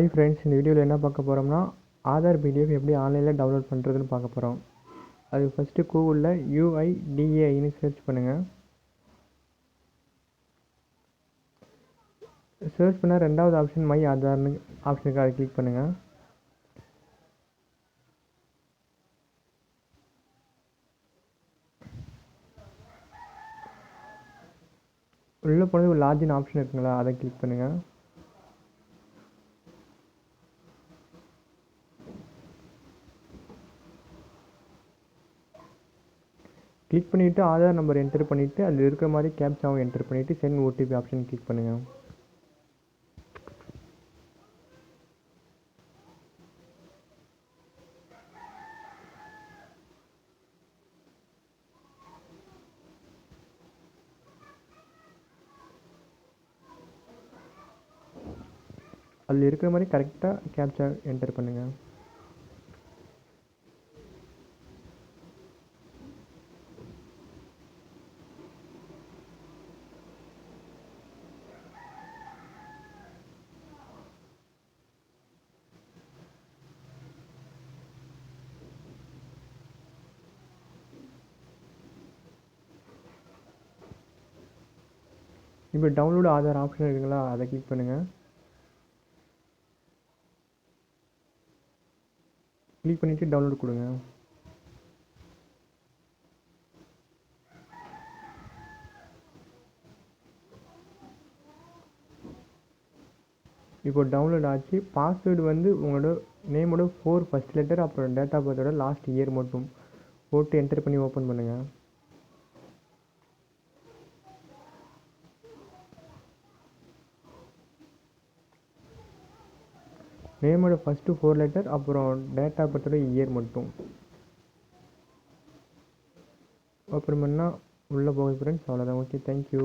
Hi friends, இந்த வீடியோவில் என்ன பார்க்க போகிறோம்னா ஆதார் பிடிஎஃப் எப்படி ஆன்லைனில் டவுன்லோட் பண்ணுறதுன்னு பார்க்க போகிறோம். அது ஃபஸ்ட்டு கூகுளில் UIDAIன்னு சர்ச் பண்ணுங்கள். சர்ச் பண்ணால் ரெண்டாவது ஆப்ஷன் மை ஆதார்னு ஆப்ஷனுக்கு அதை கிளிக் பண்ணுங்கள். உள்ளே போனது ஒரு லாகின் ஆப்ஷன் இருக்குங்களா, அதை கிளிக் பண்ணுங்கள். கிளிக் பண்ணிவிட்டு ஆதார் நம்பர் என்டர் பண்ணிவிட்டு அதில் இருக்கிற மாதிரி கேப்சாவும் என்டர் பண்ணிவிட்டு சென்ட் ஓடிபி ஆப்ஷன் கிளிக் பண்ணுங்கள். அதில் இருக்கிற மாதிரி கரெக்டாக கேப்சா என்டர் பண்ணுங்கள். இப்போ டவுன்லோடு ஆதார் ஆப்ஷன் இருக்குங்களா, அதை கிளிக் பண்ணுங்கள். கிளிக் பண்ணிவிட்டு டவுன்லோட் கொடுங்க. இப்போ டவுன்லோட் ஆச்சு. பாஸ்வேர்டு வந்து உங்களோட நேமோட 4 ஃபஸ்ட் லெட்டர், அப்புறம் டேட் ஆஃப் பர்த்தோட லாஸ்ட் இயர் மட்டும் போட்டு என்டர் பண்ணி ஓப்பன் பண்ணுங்கள். நேமோட ஃபஸ்ட்டு 4 லெட்டர், அப்புறம் டேட் ஆஃப் பர்த்தோட இயர் மட்டும் ஓப்பன் பண்ணால் உள்ளே போகுது ஃப்ரெண்ட்ஸ். அவ்வளோதான். Okay, thank you.